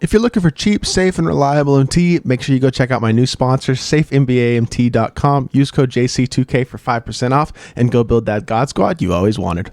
If you're looking for cheap, safe, and reliable MT, make sure you go check out my new sponsor, safenbamt.com. Use code JC2K for 5% off and go build that God Squad you always wanted.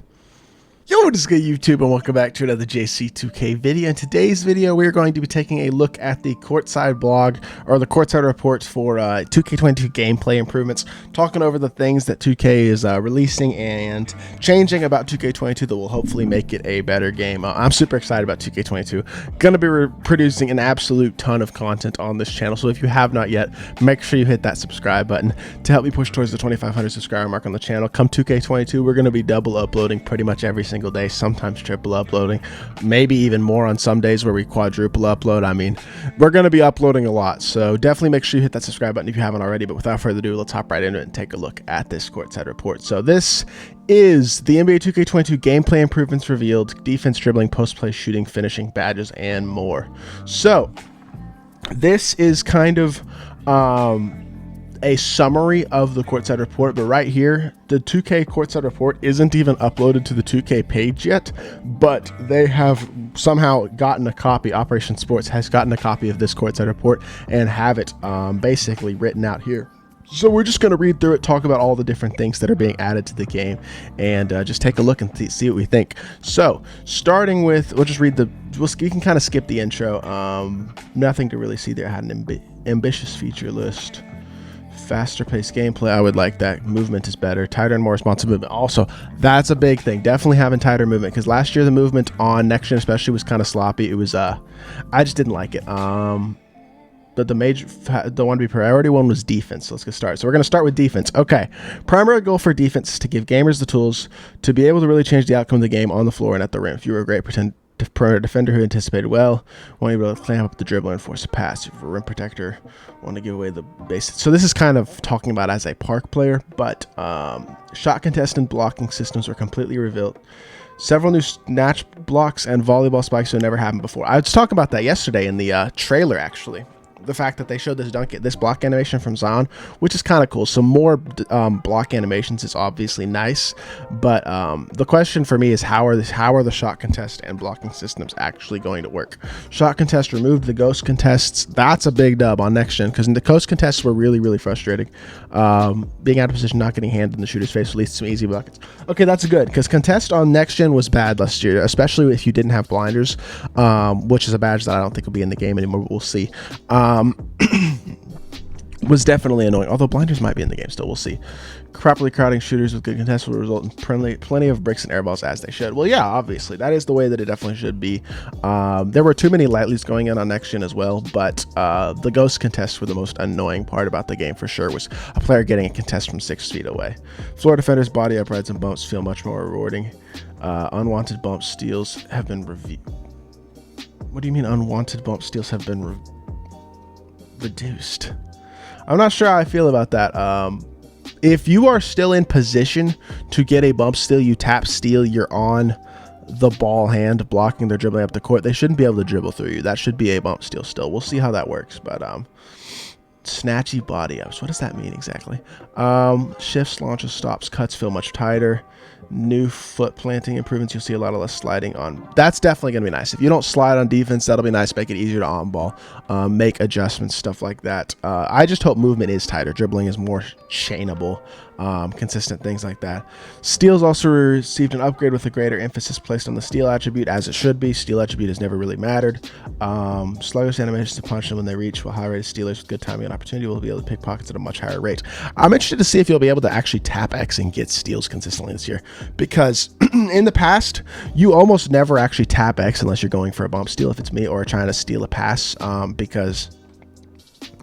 Yo, what is good, YouTube, and welcome back to another JC2K video. In today's video, we're going to be taking a look at the Courtside blog, or the Courtside report for 2K22 gameplay improvements, talking over the things that 2K is releasing and changing about 2K22 that will hopefully make it a better game. I'm super excited about 2K22. Going to be producing an absolute ton of content on this channel, so if you have not yet, make sure you hit that subscribe button to help me push towards the 2,500 subscriber mark on the channel. Come 2K22, we're going to be double uploading pretty much every single day, sometimes triple uploading, maybe even more on some days where we quadruple upload. I mean, we're going to be uploading a lot, so definitely make sure you hit that subscribe button if you haven't already. But without further ado, let's hop right into it and take a look at this Courtside report. So this is the NBA 2K22 gameplay improvements revealed, defense, dribbling, post-play, shooting, finishing, badges, and more. So this is kind of a summary of the Courtside report, but right here, the 2K Courtside report isn't even uploaded to the 2K page yet, but they have somehow gotten a copy. Operation Sports has gotten a copy of this Courtside report and have it basically written out here. So we're just going to read through it, talk about all the different things that are being added to the game, and just take a look and see what we think. So starting with, we'll just read you can kind of skip the intro. Nothing to really see there. I had an ambitious feature list. Faster paced gameplay, I would like that. Movement is better. Tighter and more responsive movement. Also, that's a big thing. Definitely having tighter movement, because last year the movement on next gen especially was kind of sloppy. It was I just didn't like it. But the one to be priority one was defense. So let's get started. So we're going to start with defense. Okay, primary goal for defense is to give gamers the tools to be able to really change the outcome of the game on the floor and at the rim. If you were a great perimeter defender who anticipated well, want to be able to clamp up the dribble and force a pass. If you're a rim protector, want to give away the basics. So this is kind of talking about as a park player, but shot contestant blocking systems are completely revealed. Several new snatch blocks and volleyball spikes that never happened before. I was talking about that yesterday in the trailer, actually. The fact that they showed this block animation from Zion, which is kind of cool. So more block animations is obviously nice, but the question for me is how are the shot contest and blocking systems actually going to work? Shot contest removed the ghost contests. That's a big dub on next gen, because the ghost contests were really frustrating. Being out of position, not getting handed in the shooter's face, released some easy buckets. Okay, that's good, because contest on next gen was bad last year, especially if you didn't have blinders, which is a badge that I don't think will be in the game anymore, but we'll see. Was definitely annoying, although blinders might be in the game still. We'll see. Properly crowding shooters with good contests will result in plenty of bricks and airballs, as they should. Well, yeah, obviously that is the way that it definitely should be. There were too many light leads going in on next gen as well, but the ghost contests were the most annoying part about the game for sure. Was a player getting a contest from 6 feet away. Floor defenders, body uprights, and bumps feel much more rewarding. Unwanted bump steals have been reviewed. What do you mean unwanted bump steals have been reduced? I'm not sure how I feel about that. If you are still in position to get a bump steal, you tap steal, you're on the ball hand blocking, they're dribbling up the court, they shouldn't be able to dribble through you. That should be a bump steal still. We'll see how that works. But snatchy body ups, what does that mean exactly? Shifts, launches, stops, cuts feel much tighter. New foot planting improvements, you'll see a lot of less sliding on. That's definitely going to be nice. If you don't slide on defense, that'll be nice. Make it easier to on ball, make adjustments, stuff like that. I just hope movement is tighter. Dribbling is more chainable, consistent, things like that. Steals also received an upgrade with a greater emphasis placed on the steal attribute, as it should be. Steal attribute has never really mattered. Sluggish animations to punch them when they reach, while high-rated stealers with good timing and opportunity will be able to pick pockets at a much higher rate. I'm interested to see if you'll be able to actually tap X and get steals consistently this year, because in the past you almost never actually tap X unless you're going for a bump steal, if it's me, or trying to steal a pass, because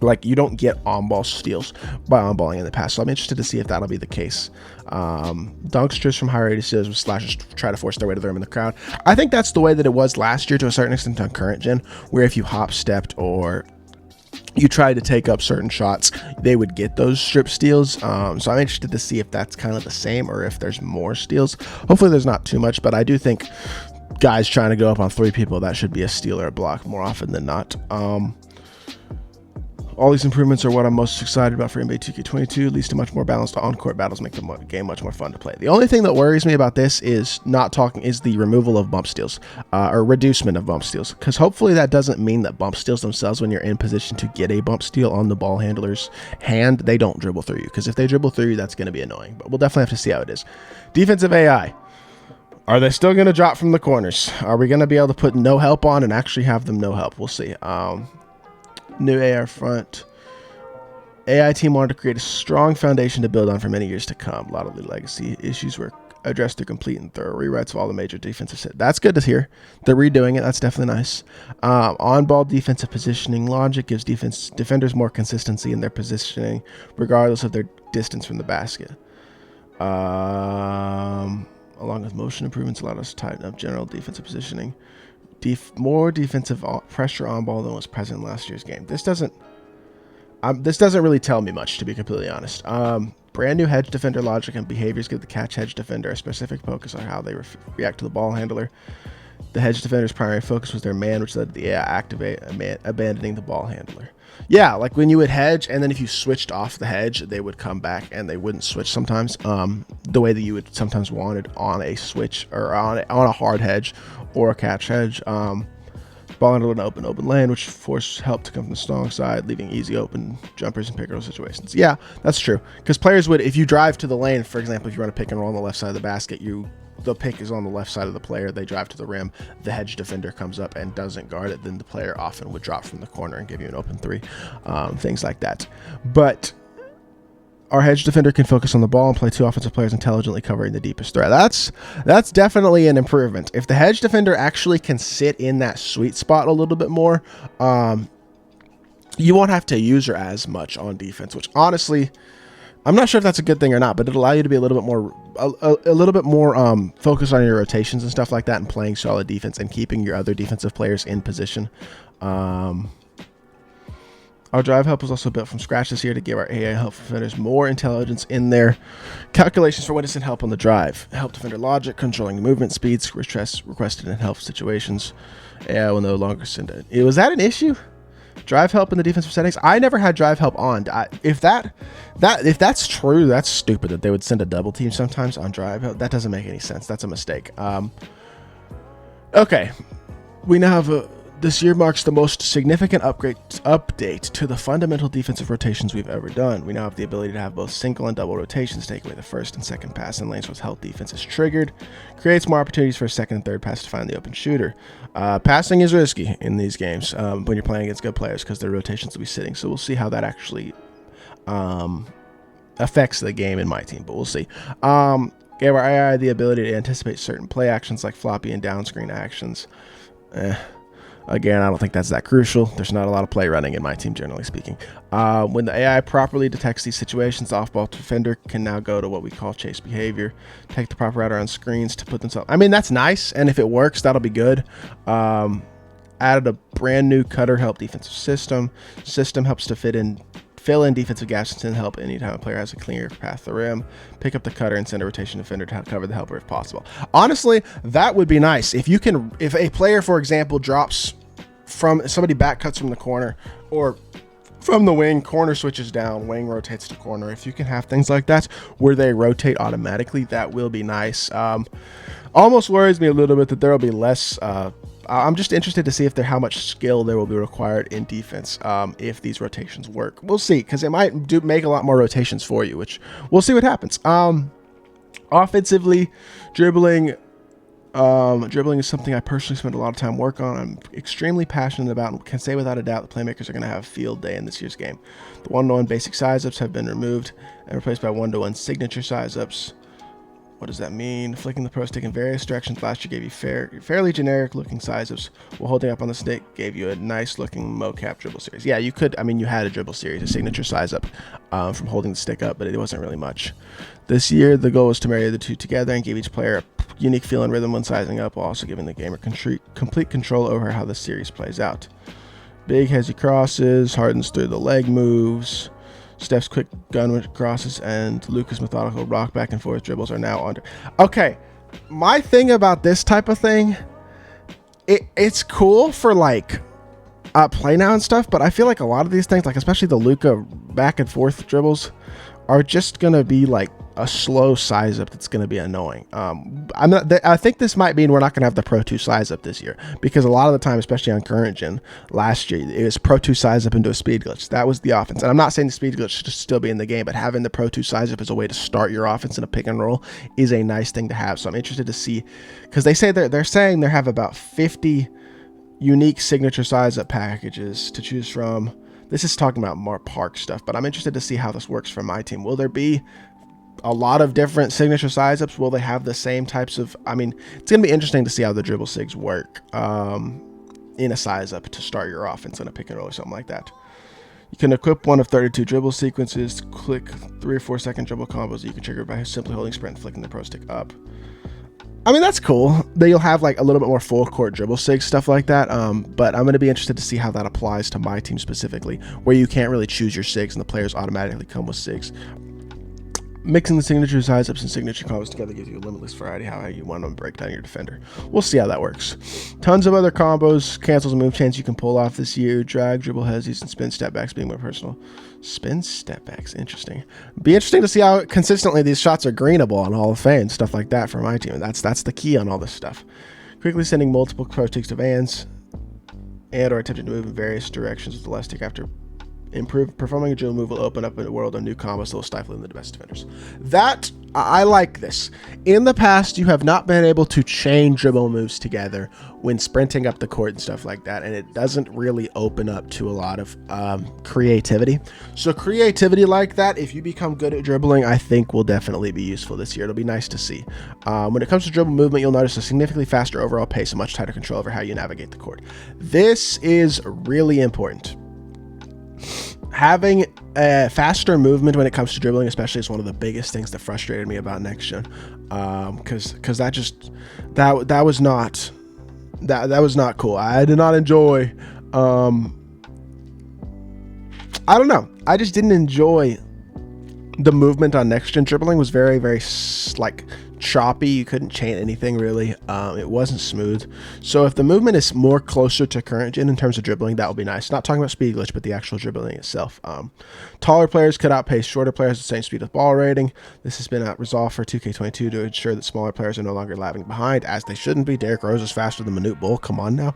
like you don't get on-ball steals by on-balling in the past. So I'm interested to see if that'll be the case. Dunksters from high-rated steals with slashes try to force their way to the rim in the crowd. I think that's the way that it was last year to a certain extent on current gen, where if you hop-stepped or you tried to take up certain shots, they would get those strip steals. So I'm interested to see if that's kind of the same or if there's more steals. Hopefully there's not too much, but I do think guys trying to go up on 3 people, that should be a steal or a block more often than not. All these improvements are what I'm most excited about for NBA 2K22. Leads to much more balanced on-court battles, make the game much more fun to play. The only thing that worries me about this is the removal of bump steals, or reducement of bump steals, because hopefully that doesn't mean that bump steals themselves, when you're in position to get a bump steal on the ball handler's hand, they don't dribble through you, because if they dribble through you, that's going to be annoying. But we'll definitely have to see how it is. Defensive AI. Are they still going to drop from the corners? Are we going to be able to put no help on and actually have them no help? We'll see. New AI front. AI team wanted to create a strong foundation to build on for many years to come. A lot of the legacy issues were addressed through complete and thorough rewrites of all the major defensive sets. That's good to hear. They're redoing it. That's definitely nice. On-ball defensive positioning logic gives defenders more consistency in their positioning, regardless of their distance from the basket. Along with motion improvements, allowed us to tighten up general defensive positioning. More defensive pressure on ball than was present in last year's game. This doesn't really tell me much, to be completely honest. Brand new hedge defender logic and behaviors give the catch hedge defender a specific focus on how they react to the ball handler. The hedge defender's primary focus was their man, which led to the AI activate, abandoning the ball handler. Yeah, like when you would hedge, and then if you switched off the hedge, they would come back and they wouldn't switch sometimes, the way that you would sometimes want it on a switch, or on a hard hedge or a catch hedge. Ball into an open lane, which forced help to come from the strong side, leaving easy open jumpers in pick and roll situations. Yeah, that's true. Because players would, if you drive to the lane, for example, if you run a pick and roll on the left side of the basket, the pick is on the left side of the player, they drive to the rim, the hedge defender comes up and doesn't guard it, then the player often would drop from the corner and give you an open three, things like that. But our hedge defender can focus on the ball and play two offensive players intelligently covering the deepest threat. That's definitely an improvement. If the hedge defender actually can sit in that sweet spot a little bit more, you won't have to use her as much on defense, which honestly, I'm not sure if that's a good thing or not, but it'll allow you to be a little bit more focused on your rotations and stuff like that, and playing solid defense and keeping your other defensive players in position. Our drive help was also built from scratch this year to give our AI help defenders more intelligence in their calculations for when to send help on the drive. Help defender logic, controlling movement speeds, requested in help situations. AI will no longer send it. Was that an issue? Drive help in the defensive settings? I never had drive help on. If that's true, that's stupid that they would send a double team sometimes on drive help. That doesn't make any sense. That's a mistake. Okay, we now have this year marks the most significant update to the fundamental defensive rotations we've ever done. We now have the ability to have both single and double rotations, take away the first and second pass in lanes with help defense is triggered. Creates more opportunities for a second and third pass to find the open shooter. Passing is risky in these games when you're playing against good players, because their rotations will be sitting. So we'll see how that actually affects the game in MyTeam, but we'll see. Gave our AI the ability to anticipate certain play actions like floppy and down screen actions. Again, I don't think that's that crucial. There's not a lot of play running in MyTeam, generally speaking. When the AI properly detects these situations, the off-ball defender can now go to what we call chase behavior. Take the proper route around screens to put themselves... I mean, that's nice, and if it works, that'll be good. Added a brand new cutter help defensive system. System helps to fill in defensive gaps and help anytime a player has a cleaner path to the rim. Pick up the cutter and send a rotation defender to cover the helper if possible. Honestly, that would be nice. If a player, for example, drops from somebody back cuts from the corner, or from the wing, corner switches down, wing rotates to corner. If you can have things like that where they rotate automatically, that will be nice. Almost worries me a little bit that there will be less... I'm just interested to see how much skill there will be required in defense if these rotations work. We'll see, because it might make a lot more rotations for you, which we'll see what happens. Offensively, dribbling is something I personally spend a lot of time work on. I'm extremely passionate about, and can say without a doubt the Playmakers are going to have a field day in this year's game. The one-to-one basic size-ups have been removed and replaced by one-to-one signature size-ups. What does that mean? Flicking the pro stick in various directions last year gave you fairly generic looking size-ups, while holding up on the stick gave you a nice looking mocap dribble series. Yeah, you could, you had a dribble series, a signature size-up from holding the stick up, but it wasn't really much. This year, the goal was to marry the two together and give each player a unique feel and rhythm when sizing up, while also giving the gamer complete control over how the series plays out. Big hezzy crosses, Harden's through the leg moves, Steph's quick gun crosses, and Luka's methodical rock back and forth dribbles are now under. Okay, my thing about this type of thing, it's cool for like play now and stuff, but I feel like a lot of these things, like especially the Luka back and forth dribbles, are just gonna be like a slow size up that's gonna be annoying. I think this might mean we're not gonna have the Pro 2 size up this year, because a lot of the time, especially on current gen last year, it was Pro 2 size up into a speed glitch. That was the offense. And I'm not saying the speed glitch should still be in the game, but having the Pro 2 size up as a way to start your offense in a pick and roll is a nice thing to have. So I'm interested to see, because they say they're saying they have about 50 unique signature size up packages to choose from. This is talking about more park stuff, but I'm interested to see how this works for my team. Will there be a lot of different signature size ups? Will they have the same types of, I mean, it's going to be interesting to see how the dribble sigs work in a size up to start your offense in a pick and roll or something like that. You can equip one of 32 dribble sequences, click 3 or 4 second dribble combos that you can trigger by simply holding sprint and flicking the pro stick up. I mean, that's cool that you'll have like a little bit more full court dribble sig stuff like that. But I'm going to be interested to see how that applies to my team specifically, where you can't really choose your sigs and the players automatically come with sigs. Mixing the signature size ups and signature combos together gives you a limitless variety how you want to break down your defender. We'll see how that works. Tons of other combos, cancels, and move chains you can pull off this year. Drag, dribble, hezzies, and spin step backs being more personal. Spin step backs, interesting. Be interesting to see how consistently these shots are greenable on Hall of Fame, stuff like that for my team. And that's the key on all this stuff. Quickly sending multiple pro sticks to vans and or attempting to move in various directions with the left stick after performing a dribble move will open up a world of new combos that will stifle the best defenders. That, I like this. In the past, you have not been able to chain dribble moves together when sprinting up the court and stuff like that, and it doesn't really open up to a lot of creativity. So creativity like that, if you become good at dribbling, I think will definitely be useful this year. It'll be nice to see. When it comes to dribble movement, you'll notice a significantly faster overall pace and much tighter control over how you navigate the court. This is really important. Having a faster movement when it comes to dribbling, especially, is one of the biggest things that frustrated me about next gen. Because that was not cool. I did not enjoy. I don't know. I just didn't enjoy the movement on next gen. Dribbling was very, very like choppy. You couldn't chain anything really. It wasn't smooth. So if the movement is more closer to current gen in terms of dribbling, that would be nice. Not talking about speed glitch, but the actual dribbling itself. Taller players could outpace shorter players at the same speed of ball rating. This has been resolved for 2K22 to ensure that smaller players are no longer lagging behind, as they shouldn't be. Derrick Rose is faster than Manute Bol. Come on now.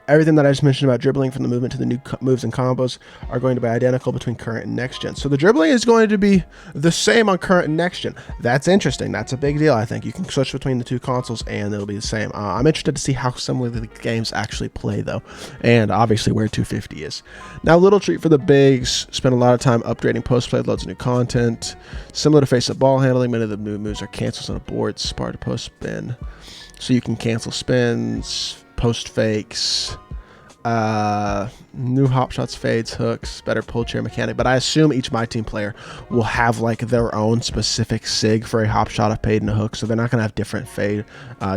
Everything that I just mentioned about dribbling, from the movement to the new moves and combos, are going to be identical between current and next gen. So the dribbling is going to be the same on current and next gen. That's interesting. That's a big deal, I think. You can switch between the two consoles and it'll be the same. I'm interested to see how similar the games actually play, though, and obviously where 250 is. Now, little treat for the bigs. Spend a lot of time upgrading post-play, loads of new content. Similar to face-up ball handling, many of the new moves are cancels on a board, part of post-spin. So you can cancel spins, post fakes, new hop shots, fades, hooks, better pull chair mechanic. But I assume each MyTeam player will have like their own specific sig for a hop shot, a fade, and a hook. So they're not going to have different fade,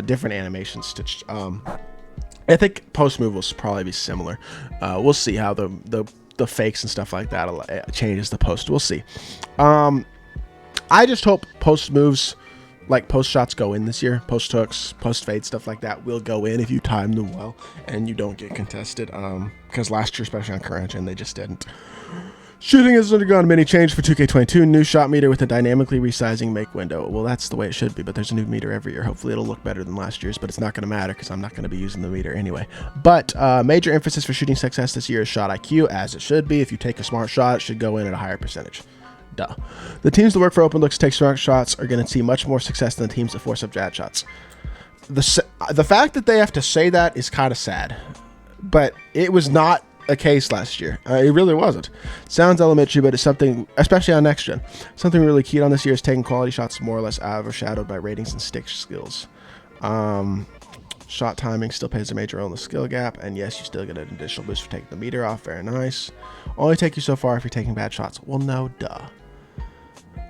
different animations stitched. I think post move will probably be similar. We'll see how the fakes and stuff like that changes the post. We'll see. I just hope post moves, like post shots, go in this year. Post hooks, post fade, stuff like that will go in if you time them well and you don't get contested. Because last year, especially on current gen, they just didn't. Shooting has undergone many changes for 2K22. New shot meter with a dynamically resizing make window. Well, that's the way it should be, but there's a new meter every year. Hopefully it'll look better than last year's, but it's not going to matter because I'm not going to be using the meter anyway. But major emphasis for shooting success this year is shot IQ, as it should be. If you take a smart shot, it should go in at a higher percentage. Duh. The teams that work for open looks, take smart shots, are going to see much more success than the teams that force up jab shots. The fact that they have to say that is kind of sad, but it was not a case last year. It really wasn't. Sounds elementary, but it's something, especially on next gen. Something really key on this year is taking quality shots more or less overshadowed by ratings and stick skills. Shot timing still plays a major role in the skill gap, and yes, you still get an additional boost for taking the meter off. Very nice. Only take you so far if you're taking bad shots. Well, no, duh.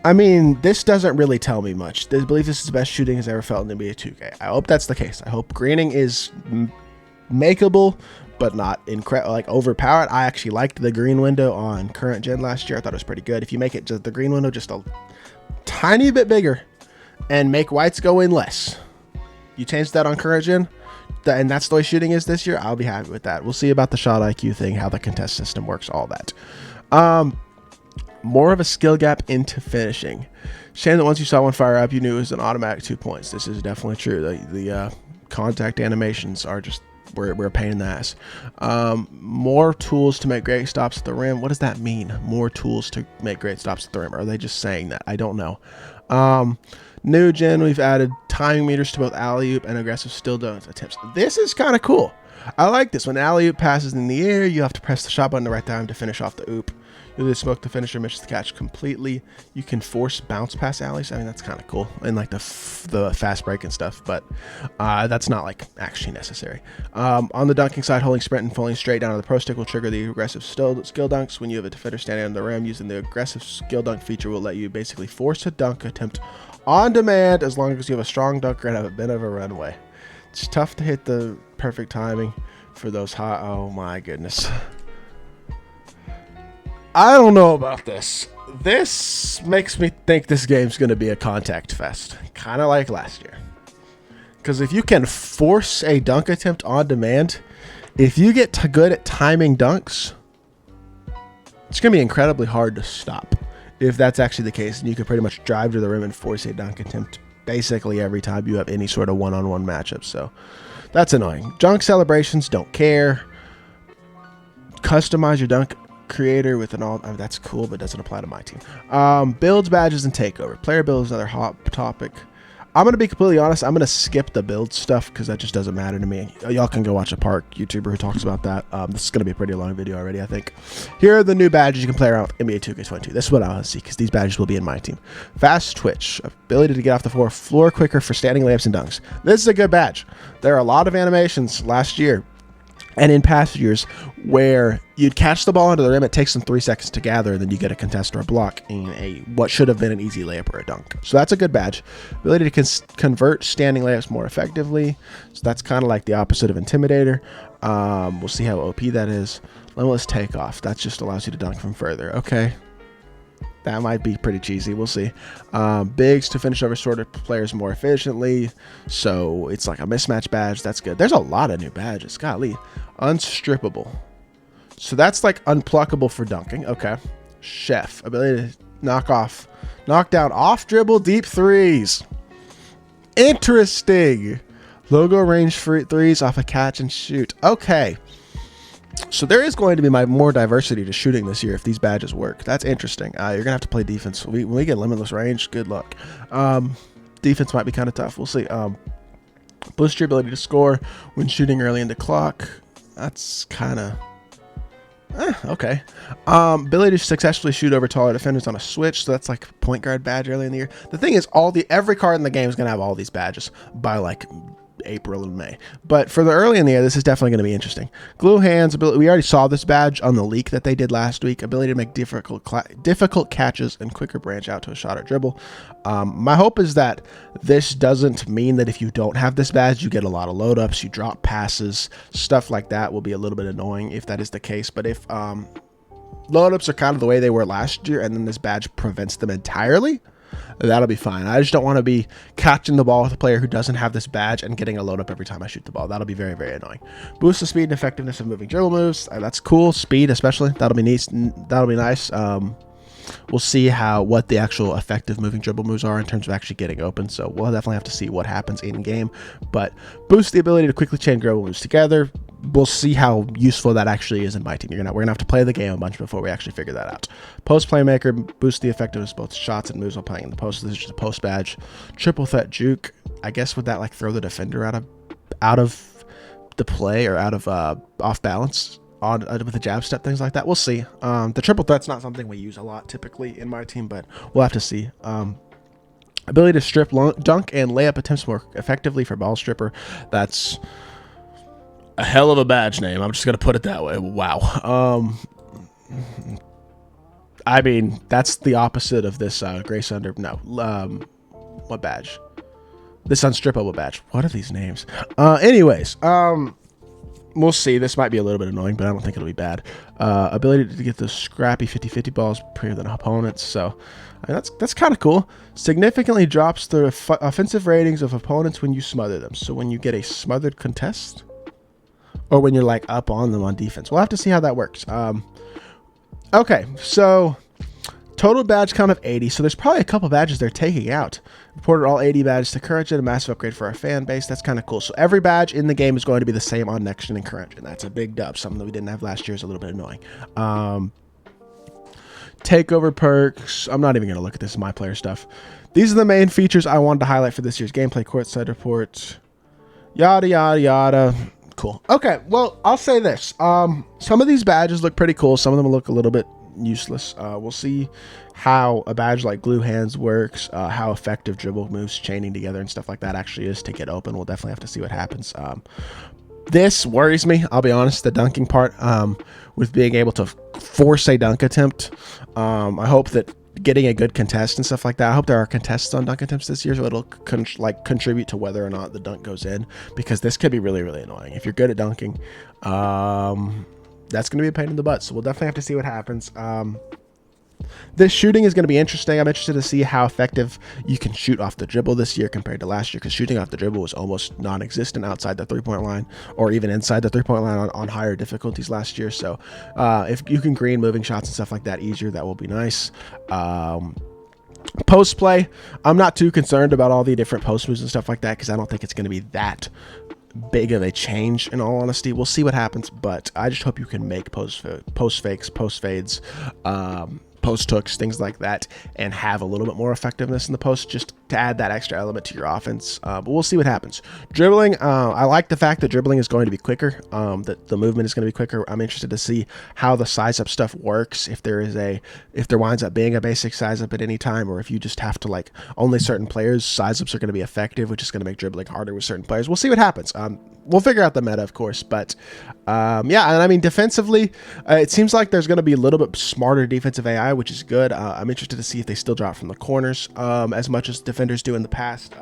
I mean, this doesn't really tell me much. I believe this is the best shooting has ever felt in NBA 2K. I hope that's the case. I hope greening is makeable, but not incredible, like overpowered. I actually liked the green window on current gen last year. I thought it was pretty good. If you make it just the green window just a tiny bit bigger and make whites go in less, you change that on current gen, and that's the way shooting is this year, I'll be happy with that. We'll see about the shot IQ thing, how the contest system works, all that. More of a skill gap into finishing. Shame that once you saw one fire up, you knew it was an automatic 2 points. This is definitely true. The contact animations are just, we're a pain in the ass. More tools to make great stops at the rim. What does that mean? More tools to make great stops at the rim. Are they just saying that? I don't know. New gen, we've added timing meters to both alley-oop and aggressive still dunk attempts. This is kind of cool. I like this. When alley-oop passes in the air, you have to press the shot button at the right time to finish off the oop. You either smoke the finisher, misses the catch completely. You can force bounce pass alleys. I mean, that's kind of cool. And like the fast break and stuff, but that's not like actually necessary. On the dunking side, holding sprint and falling straight down to the pro stick will trigger the aggressive skill dunks. When you have a defender standing on the rim, using the aggressive skill dunk feature will let you basically force a dunk attempt on demand as long as you have a strong dunker and have a bit of a runway. It's tough to hit the perfect timing for those hot. Oh my goodness. I don't know about this. This makes me think this game's going to be a contact fest, kind of like last year. Because if you can force a dunk attempt on demand, if you get good at timing dunks, it's going to be incredibly hard to stop. If that's actually the case, and you can pretty much drive to the rim and force a dunk attempt basically every time you have any sort of one-on-one matchup. So that's annoying. Dunk celebrations, don't care. Customize your dunk creator with an all. I mean, that's cool, but doesn't apply to my team. Builds, badges, and takeover. Player build is another hot topic. I'm going to be completely honest. I'm going to skip the build stuff because that just doesn't matter to me. Y'all can go watch a Park YouTuber who talks about that. This is going to be a pretty long video already, I think. Here are the new badges you can play around with NBA 2K22. This is what I want to see because these badges will be in my team. Fast twitch. Ability to get off the floor quicker for standing layups and dunks. This is a good badge. There are a lot of animations last year and in past years where you'd catch the ball into the rim, it takes them 3 seconds to gather, and then you get a contest or a block in what should have been an easy layup or a dunk. So that's a good badge. Ability to convert standing layups more effectively. So that's kind of like the opposite of Intimidator. We'll see how OP that is. Limitless takeoff. That just allows you to dunk from further. Okay. That might be pretty cheesy. We'll see. Bigs to finish over sorted players more efficiently. So it's like a mismatch badge. That's good. There's a lot of new badges. Golly. Unstrippable. So that's like unpluckable for dunking. Okay. Chef. Ability to knock down off dribble deep threes. Interesting. Logo range threes off a catch and shoot. Okay. So there is going to be more diversity to shooting this year if these badges work. That's interesting. You're going to have to play defense. When we get limitless range, good luck. Defense might be kind of tough. We'll see. Boost your ability to score when shooting early in the clock. That's kind of... okay. Ability to successfully shoot over taller defenders on a switch. So that's like point guard badge early in the year. The thing is, every card in the game is going to have all these badges by like April and May. But for the early in the year, this is definitely going to be interesting. Glue hands ability. We already saw this badge on the leak that they did last week. Ability to make difficult catches and quicker branch out to a shot or dribble. My hope is that this doesn't mean that if you don't have this badge, you get a lot of load ups, you drop passes, stuff like that will be a little bit annoying if that is the case. But if load ups are kind of the way they were last year and then this badge prevents them entirely, that'll be fine. I just don't want to be catching the ball with a player who doesn't have this badge and getting a load up every time I shoot the ball. That'll be very, very annoying. Boost the speed and effectiveness of moving dribble moves. That's cool. Speed, especially. That'll be nice. That'll be nice. We'll see what the actual effective moving dribble moves are in terms of actually getting open. So we'll definitely have to see what happens in game. But boost the ability to quickly chain dribble moves together. We'll see how useful that actually is in my team. We're gonna have to play the game a bunch before we actually figure that out. Post Playmaker, boost the effectiveness of both shots and moves while playing in the post. This is just a post badge. Triple threat juke. I guess would that like throw the defender out of the play or out of off balance on with the jab step, things like that. We'll see. The triple threat's not something we use a lot typically in my team, but we'll have to see. Ability to strip dunk and layup attempts more effectively for ball stripper. That's a hell of a badge name. I'm just going to put it that way. Wow. I mean, that's the opposite of this Grace Under... No. What badge? This Unstrippable badge. What are these names? Anyways. We'll We'll see. This might be a little bit annoying, but I don't think it'll be bad. Ability to get those scrappy 50-50 balls prettier than opponents. So that's kind of cool. Significantly drops the offensive ratings of opponents when you smother them. So when you get a smothered contest, or when you're like up on them on defense. We'll have to see how that works. Okay, so total badge count of 80. So there's probably a couple badges they're taking out. Reported all 80 badges to current gen, a massive upgrade for our fan base. That's kind of cool. So every badge in the game is going to be the same on next gen and current gen. That's a big dub. Something that we didn't have last year is a little bit annoying. Takeover perks. I'm not even going to look at this My Player stuff. These are the main features I wanted to highlight for this year's gameplay. Courtside report. Yada, yada, yada. Cool. Okay, well, I'll say this. Some of these badges look pretty cool. Some of them look a little bit useless. We'll see how a badge like glue hands works, how effective dribble moves chaining together and stuff like that actually is to get open. We'll definitely have to see what happens. This worries me, I'll be honest, the dunking part, with being able to force a dunk attempt. I hope that getting a good contest and stuff like that. I hope there are contests on dunk attempts this year, so it'll contribute to whether or not the dunk goes in, because this could be really, really annoying. If you're good at dunking, that's going to be a pain in the butt. So we'll definitely have to see what happens. This shooting is going to be interesting. I'm interested to see how effective you can shoot off the dribble this year compared to last year, because shooting off the dribble was almost non-existent outside the three-point line, or even inside the three-point line on higher difficulties last year. So if you can green moving shots and stuff like that easier, that will be nice. Post play, I'm not too concerned about all the different post moves and stuff like that, because I don't think it's going to be that big of a change, in all honesty. We'll see what happens, but I just hope you can make post fakes, post fades, post hooks, things like that, and have a little bit more effectiveness in the post, just to add that extra element to your offense. But we'll see what happens. Dribbling, I like the fact that dribbling is going to be quicker, that the movement is going to be quicker. I'm interested to see how the size up stuff works, if there winds up being a basic size up at any time, or if you just have to, like, only certain players size ups are going to be effective, which is going to make dribbling harder with certain players. We'll see what happens. We'll figure out the meta, of course, but yeah, and I mean, defensively, it seems like there's going to be a little bit smarter defensive AI, which is good. I'm interested to see if they still drop from the corners as much as defenders do in the past,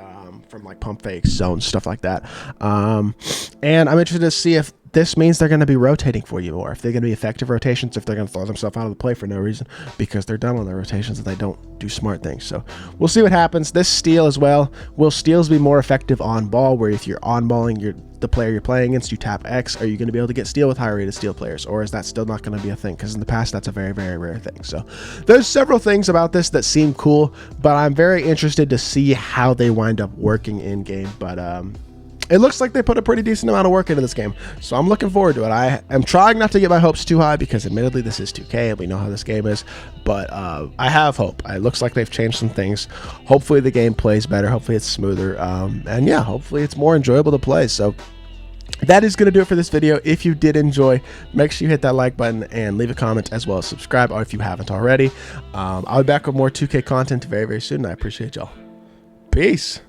from like pump fakes, zones, stuff like that. And I'm interested to see if this means they're going to be rotating for you more, if they're going to be effective rotations, if they're going to throw themselves out of the play for no reason because they're dumb on their rotations and they don't do smart things. So we'll see what happens. This steal as well. Will steals be more effective on ball, where if you're on balling the player you're playing against, you tap X, are you going to be able to get steal with higher rated steal players, or is that still not going to be a thing? Because in the past, that's a very, very rare thing. So there's several things about this that seem cool, but I'm very interested to see how they wind up working in game. But it looks like they put a pretty decent amount of work into this game, so I'm looking forward to it. I am trying not to get my hopes too high, because admittedly this is 2K and we know how this game is, but I have hope. It looks like they've changed some things. Hopefully the game plays better, hopefully it's smoother, and yeah, hopefully it's more enjoyable to play. So that is going to do it for this video. If you did enjoy, make sure you hit that like button and leave a comment, as well as subscribe if you haven't already. I'll be back with more 2K content very, very soon. I appreciate y'all. Peace.